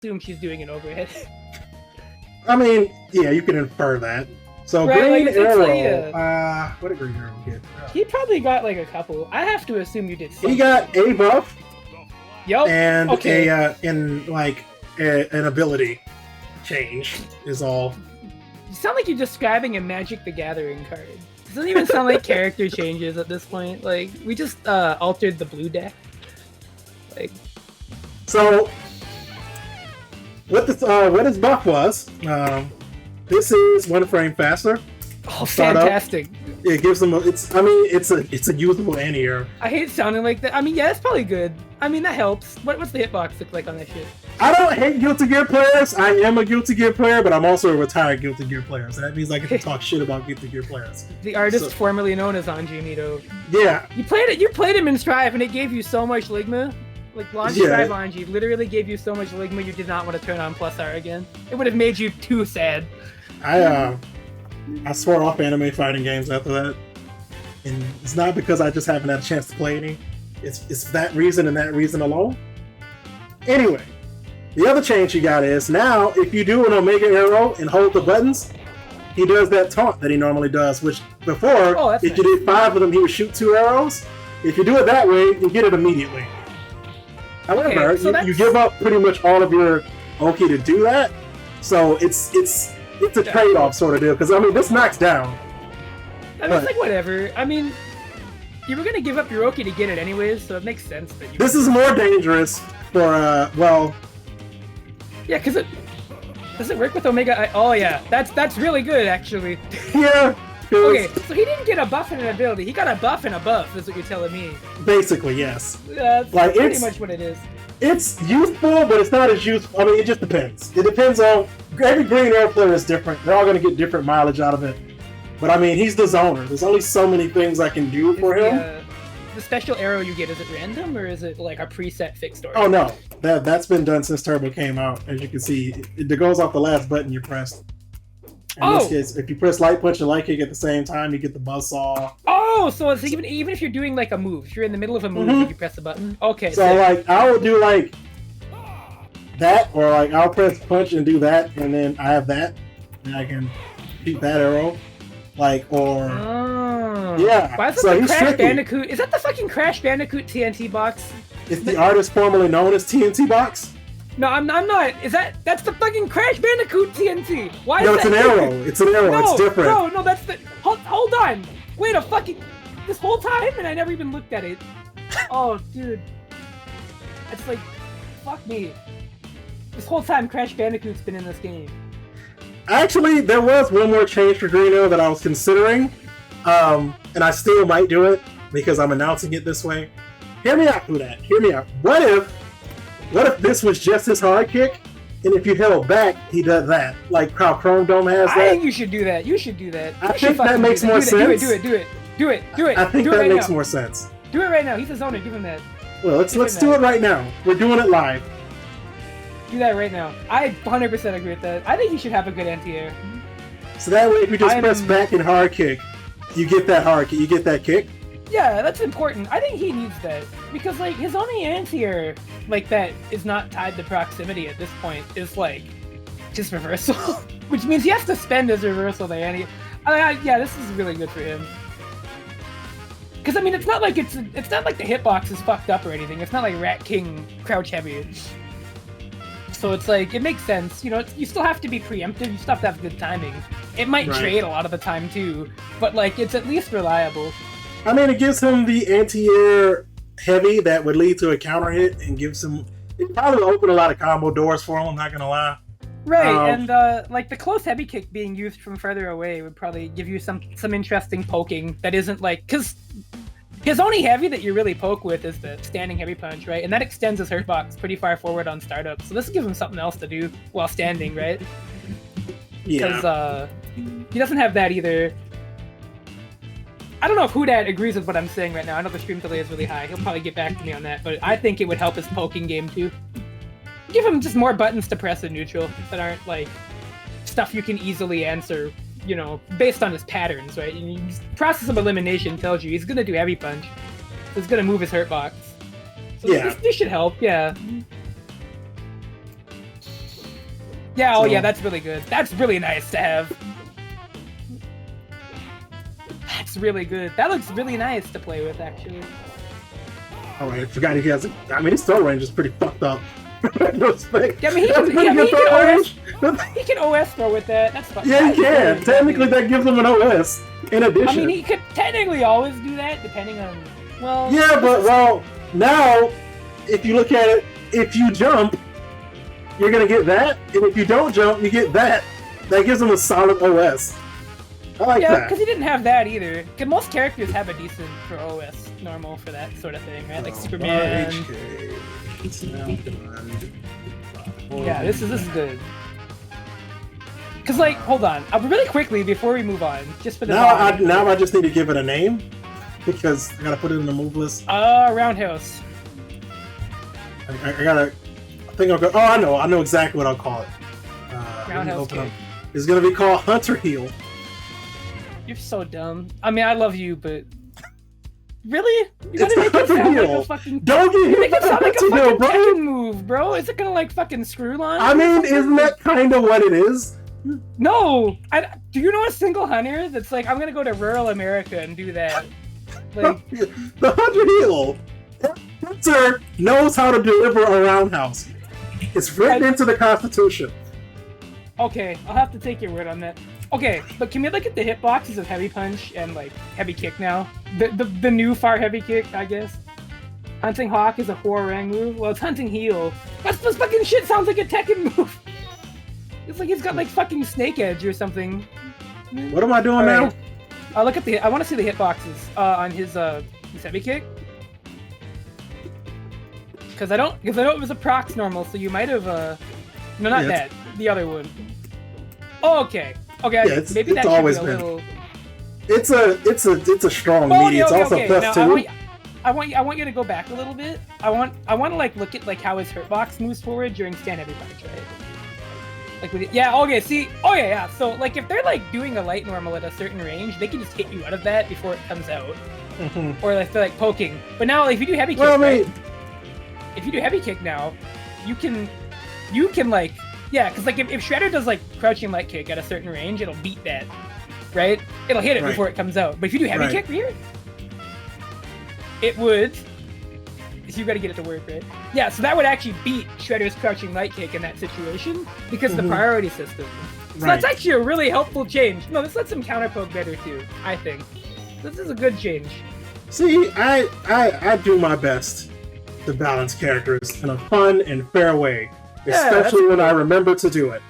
assume she's doing an overhead. I mean, yeah, you can infer that. So right, Green Arrow, what did Green Arrow get? He probably got like a couple. I have to assume you did something. He got a buff. Yep. And an ability change is all. You sound like you're describing a Magic the Gathering card. It doesn't even sound like character changes at this point. Like, we just altered the blue deck. Like, so what his buff was? This is 1 frame faster. Oh, fantastic! It gives them. It's a usable anti-air. I hate sounding like that. I mean, yeah, it's probably good. I mean, that helps. What's the hitbox look like on that shit? I don't hate Guilty Gear players. I am a Guilty Gear player, but I'm also a retired Guilty Gear player. So that means I get to talk shit about Guilty Gear players. The artist formerly known as Anji Mito. Yeah. You played him in Strive, and it gave you so much Ligma. Like, launch Strive Anji literally gave you so much Ligma you did not want to turn on Plus R again. It would have made you too sad. I swore off anime fighting games after that. And it's not because I just haven't had a chance to play any. It's that reason and that reason alone. Anyway, the other change you got is now if you do an Omega Arrow and hold the buttons, he does that taunt that he normally does, which before, if you did 5 of them, he would shoot 2 arrows. If you do it that way, you get it immediately. However, you give up pretty much all of your Oki to do that, so it's a trade-off sort of deal, because I mean, this knocks down. I mean, it's like whatever. I mean, you were gonna give up your Oki to get it anyways, so it makes sense that you. This is more dangerous for well. Yeah, because does it work with Omega? Oh yeah, that's really good actually. Yeah. Okay, so he didn't get a buff and an ability. He got a buff and a buff. Is what you're telling me. Basically, yes. That's like, pretty much what it is. It's useful, but it's not as useful. I mean, it just depends. It depends on every Green Arrow player is different. They're all going to get different mileage out of it. But I mean, he's the zoner. There's only so many things I can do for him. The special arrow you get, is it random or is it like a preset fixed order? Oh no, that's been done since Turbo came out. As you can see, it goes off the last button you pressed. In this case, if you press Light Punch and Light Kick at the same time, you get the Buzzsaw. Oh, so it's even if you're doing like a move, if you're in the middle of a move and you press the button. Okay. So like I will do like that, or like I'll press punch and do that, and then I have that, and I can shoot that arrow. Like, or yeah. Why is that the Crash Bandicoot? Is that the fucking Crash Bandicoot TNT box? It's the artist formerly known as TNT box. No, I'm not. That's the fucking Crash Bandicoot TNT. Why? No, it's an arrow. It's an arrow. It's different. No, that's the. Hold on. Wait a fucking. This whole time, and I never even looked at it. Oh, dude. It's like, fuck me. This whole time, Crash Bandicoot's been in this game. Actually, there was one more change for Green Arrow that I was considering, and I still might do it because I'm announcing it this way. Hear me out, Hudat. Hear me out. What if this was just his hard kick, and if you held back, he does that, like how Chrome Dome has that? I think you should do that. You should do that. I think that makes more sense. Do it. I think that makes more sense. Do it right now. He's a zoner. Give him that. Well, let's do it right now. We're doing it live. Do that right now. I 100% agree with that. I think he should have a good anti-air. So that way, if you just press back and hard kick, you get that hard kick. You get that kick. Yeah, that's important. I think he needs that because like his only anti-air like that is not tied to proximity at this point. Is like just reversal, which means he has to spend his reversal there. Yeah, this is really good for him. Because I mean, it's not like the hitbox is fucked up or anything. It's not like Rat King crouch heavy. So it's like, it makes sense. You know, you still have to be preemptive. You still have to have good timing. It might trade a lot of the time too, but like, it's at least reliable. I mean, it gives him the anti-air heavy that would lead to a counter hit and gives him... It probably would open a lot of combo doors for him, I'm not gonna lie. Right, and like the close heavy kick being used from further away would probably give you some interesting poking that isn't like... Because his only heavy that you really poke with is the standing heavy punch, right? And that extends his hurt box pretty far forward on startup. So this gives him something else to do while standing, right? Yeah. Because he doesn't have that either. I don't know if Hudat agrees with what I'm saying right now. I know the stream delay is really high. He'll probably get back to me on that, but I think it would help his poking game too. Give him just more buttons to press in neutral that aren't like stuff you can easily answer, you know, based on his patterns, right? And process of elimination tells you he's gonna do heavy punch. So it's gonna move his hurt box. So this should help, yeah. Yeah, oh So- yeah, that's really good. That's really nice to have. That's really good. That looks really nice to play with, actually. All right, I forgot he has. I mean, his throw range is pretty fucked up. No respect. Yeah, I mean, he That's can, pretty yeah, I mean, good throw range. he can OS throw with that. That's fine. Yeah, he That's can. Technically, really that gives him an OS. In addition. I mean, he could technically always do that, depending on. Well. Yeah, but well, now if you look at it, if you jump, you're gonna get that, and if you don't jump, you get that. That gives him a solid OS. I like Yeah, that. because he didn't have that either. Cause most characters have a decent for OS normal for that sort of thing, right? Like Superman. Yeah, this is good. Cause like, hold on, really quickly before we move on, just for the now I just need to give it a name because I gotta put it in the move list. Roundhouse. I gotta. I think I'll go. Oh, I know exactly what I'll call it. Roundhouse kick. It's gonna be called Hunter Heel. You're so dumb. I mean, I love you, but really, you're It's gonna make it Hunter sound like Heel. a fucking. Don't get hit Make by it sound like a Hunter Heel, fucking bro. Tekken move, bro. Is it gonna like fucking screw line? I mean, isn't that kind of what it is? No. Do you know a single hunter that's like, I'm gonna go to rural America and do that? Like, The Hunter Heel. Hunter knows how to deliver a roundhouse. It's written into the Constitution. okay, I'll have to take your word on that. Okay, but can we look at the hitboxes of heavy punch and like heavy kick now? The new far heavy kick, I guess. Hunting Hawk is a Huarang move. Well, it's Hunting Heel. That's this fucking shit sounds like a Tekken move. It's like he's got like fucking Snake Edge or something. What am I doing now? I'll look at the. I want to see the hitboxes on his heavy kick. Because I know it was a procs normal, so you might have no, not Yeah, that, the other one. Oh, okay. Okay, Yeah, maybe that it's should always be a been. little. It's a strong Oh, meaty. okay, It's also okay. plus Now, 2. I want you to go back a little bit. I want to like look at like how his hurtbox moves forward during stand heavy punch, right? Like with it, yeah, okay, see, oh yeah. So like if they're like doing a light normal at a certain range, they can just hit you out of that before it comes out, or like they're like poking. But now like, if you do heavy kick, Well, I mean, right? If you do heavy kick now, you can like, yeah, because like if Shredder does like crouching light kick at a certain range, it'll beat that, right? It'll hit it Right. before it comes out. But if you do heavy Right. kick here, it would. So you got to get it to work, right? Yeah, so that would actually beat Shredder's crouching light kick in that situation because of the priority system. So Right. that's actually a really helpful change. No, this lets him counter poke better too, I think. This is a good change. see, I do my best to balance characters in a fun and fair way, Yeah, that's especially when I remember to do it.